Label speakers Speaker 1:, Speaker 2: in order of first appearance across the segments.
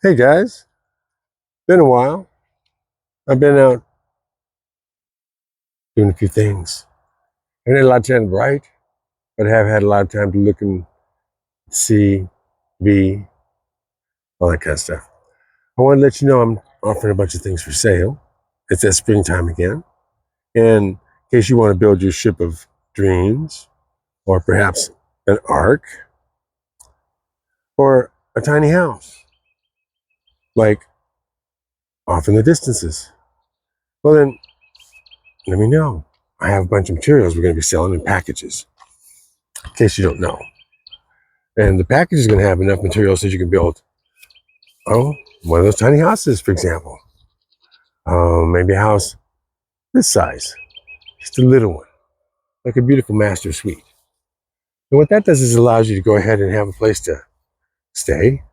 Speaker 1: Hey guys, been a while. I've been out doing a few things. I haven't had a lot of time to write, but I have had a lot of time to look and see, be, all that kind of stuff. I want to let you know I'm offering a bunch of things for sale. It's that springtime again. And in case you want to build your ship of dreams, or perhaps an ark, or a tiny house, like off in the distances, well then, let me know. I have a bunch of materials we're going to be selling in packages, in case you don't know. And the package is going to have enough material so you can build, one of those tiny houses, for example. Maybe a house this size, just a little one, like a beautiful master suite. And what that does is allows you to go ahead and have a place to stay,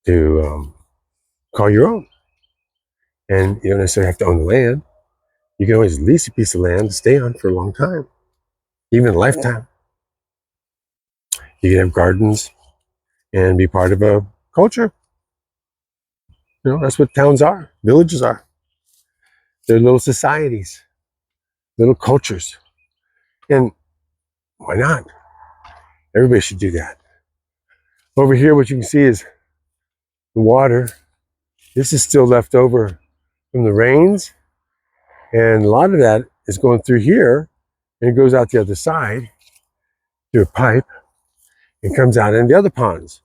Speaker 1: to call your own. And you don't necessarily have to own the land. You can always lease a piece of land to stay on for a long time, even a lifetime. You can have gardens and be part of a culture. That's what towns are, villages are. They're little societies, little cultures. And why not? Everybody should do that. Over here, what you can see is the water. This is still left over from the rains. And a lot of that is going through here and it goes out the other side through a pipe and comes out in the other ponds.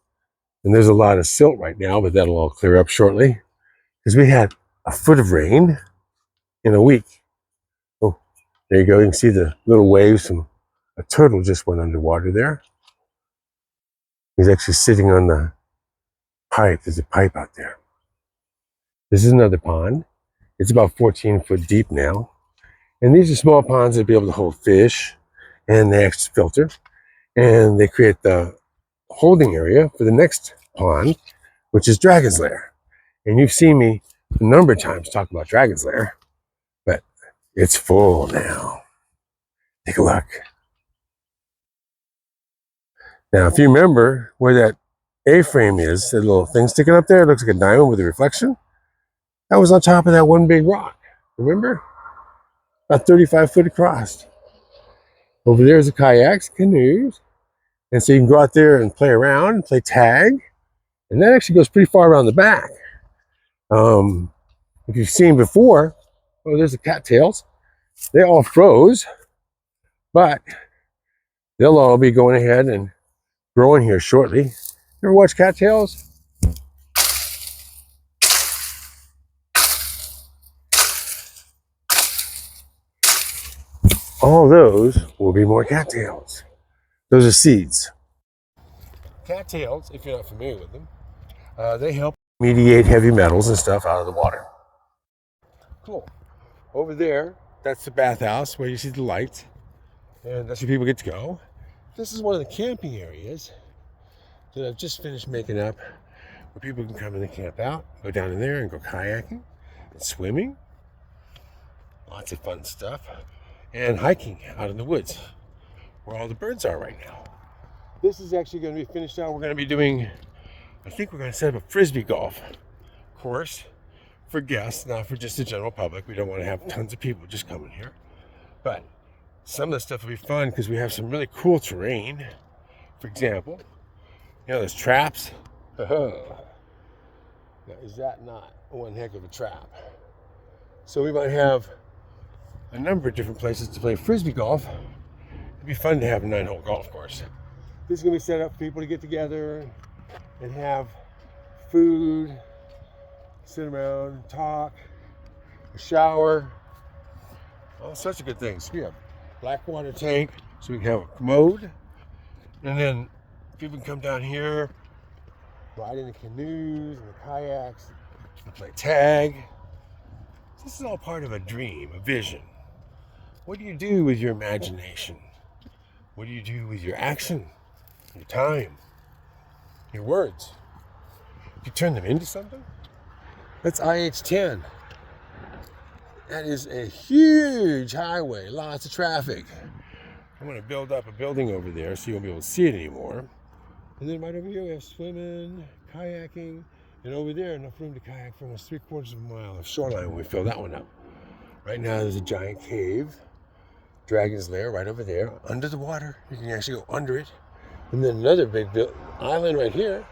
Speaker 1: And there's a lot of silt right now, but that'll all clear up shortly because we had a foot of rain in a week. Oh, there you go. You can see the little waves from a turtle just went underwater there. He's actually sitting on the pipe. There's a pipe out there. This is another pond. It's about 14 foot deep now. And these are small ponds that be able to hold fish, and they actually filter. And they create the holding area for the next pond, which is Dragon's Lair. And you've seen me a number of times talk about Dragon's Lair, but it's full now. Take a look. Now, if you remember where that A-frame is, the little thing sticking up there, it looks like a diamond with a reflection. That was on top of that one big rock. Remember? About 35 foot across. Over there is the kayaks, canoes. And so you can go out there and play around and play tag. And that actually goes pretty far around the back. If you've seen before, there's the cattails. They all froze, but they'll all be going ahead and growing here shortly. You ever watch cattails? All those will be more cattails. Those are seeds. Cattails, if you're not familiar with them, they help mediate heavy metals and stuff out of the water. Cool. Over there, that's the bathhouse where you see the lights, and that's where people get to go. This is one of the camping areas that I've just finished making up, where people can come in and camp out, go down in there and go kayaking and swimming. Lots of fun stuff. And hiking out in the woods, where all the birds are right now. This is actually going to be finished out. We're going to be doing, I think we're going to set up a frisbee golf course for guests, not for just the general public. We don't want to have tons of people just coming here. But some of the stuff will be fun because we have some really cool terrain. For example, there's traps. Now, is that not one heck of a trap? So we might have a number of different places to play frisbee golf. It'd be fun to have a 9-hole golf course. This is going to be set up for people to get together and have food, sit around, talk, a shower, all sorts of good things. We have black water tank, so we can have a commode. And then people can come down here, ride in the canoes and the kayaks, and play tag. This is all part of a dream, a vision. What do you do with your imagination? What do you do with your action, your time, your words? Do you turn them into something? That's IH-10. That is a huge highway, lots of traffic. I'm going to build up a building over there so you won't be able to see it anymore. And then right over here we have swimming, kayaking, And over there, enough room to kayak for almost 3/4 of a mile of shoreline when we fill that one up. Right now, there's a giant cave, Dragon's Lair, right over there, under the water. You can actually go under it. And then another big island right here,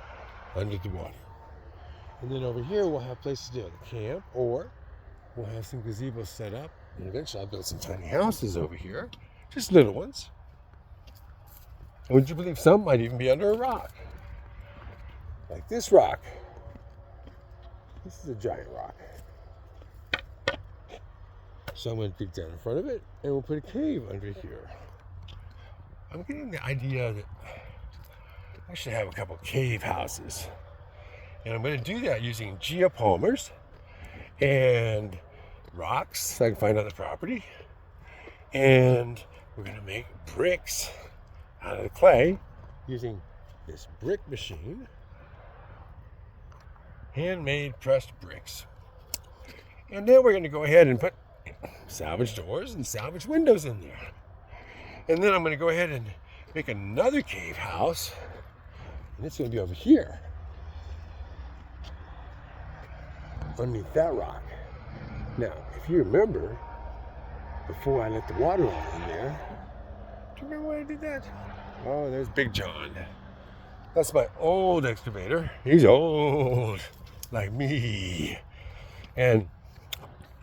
Speaker 1: under the water. And then over here, we'll have places to camp, or we'll have some gazebos set up. And eventually, I'll build some tiny houses over here, just little ones. And would you believe some might even be under a rock? Like this rock. This is a giant rock. So I'm going to dig down in front of it, and we'll put a cave under here. I'm getting the idea that I should have a couple cave houses. And I'm going to do that using geopolymers and rocks that I can find on the property. And we're going to make bricks out of the clay using this brick machine. Handmade pressed bricks. And then we're going to go ahead and put salvage doors and salvage windows in there. And then I'm going to go ahead and make another cave house. And it's going to be over here, underneath that rock. Now, if you remember, before I let the water all in there, do you remember when I did that? Oh, there's Big John. That's my old excavator. He's old, like me. And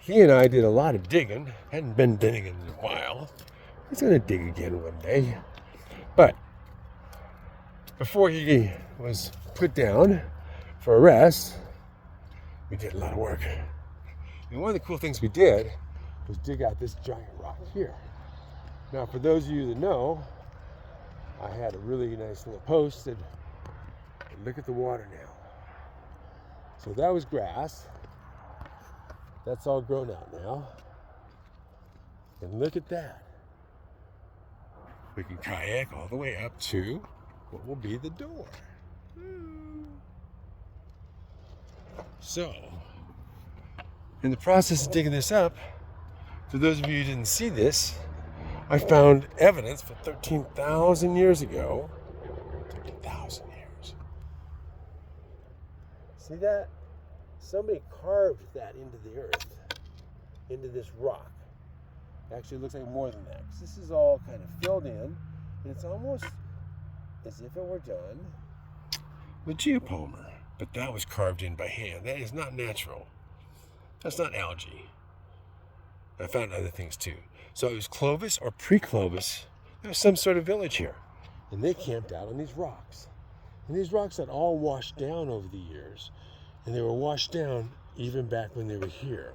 Speaker 1: he and I did a lot of digging. Hadn't been digging in a while. He's going to dig again one day. But before he was put down for a rest, we did a lot of work. And one of the cool things we did was dig out this giant rock here. Now, for those of you that know, I had a really nice little post that, look at the water now. So that was grass. That's all grown out now. And look at that. We can kayak all the way up to what will be the door. So, in the process of digging this up, for those of you who didn't see this, I found evidence from 13,000 years ago. 13,000 years. See that? Somebody carved that into the earth, into this rock. Actually, it looks like more than that, because this is all kind of filled in, and it's almost as if it were done with geopolymer. But that was carved in by hand. That is not natural. That's not algae. I found other things too. So it was Clovis or pre-Clovis. There was some sort of village here. And they camped out on these rocks. And these rocks had all washed down over the years. And they were washed down even back when they were here.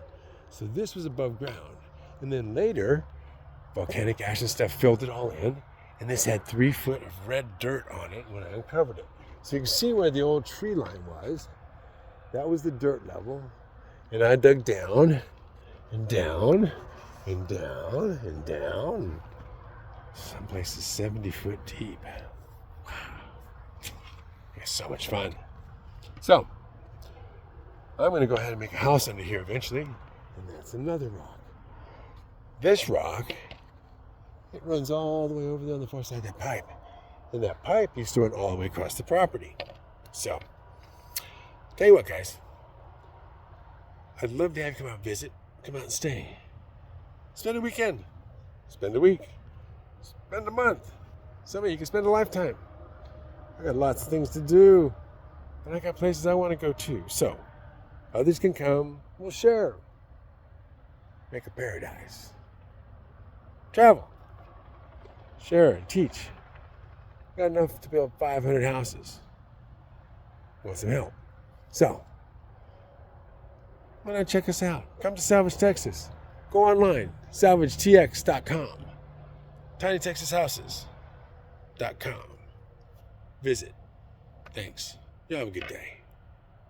Speaker 1: So this was above ground. And then later, volcanic ash and stuff filled it all in. And this had 3 foot of red dirt on it when I uncovered it. So you can see where the old tree line was. That was the dirt level. And I dug down and down and down and down. Some places 70 foot deep. Wow. It's so much fun. So, I'm going to go ahead and make a house under here eventually. And that's another rock. This rock, it runs all the way over there on the far side of that pipe. And that pipe used to run all the way across the property. So, tell you what, guys. I'd love to have you come out and visit. Come out and stay. Spend a weekend. Spend a week. Spend a month. Some of you can spend a lifetime. I got lots of things to do. And I got places I want to go to. So, others can come. We'll share. Make a paradise. Travel. Share and teach. Got enough to build 500 houses. Want some help? So, why not check us out? Come to Salvage Texas. Go online, salvagetx.com. tinytexashouses.com. Visit. Thanks. You have a good day.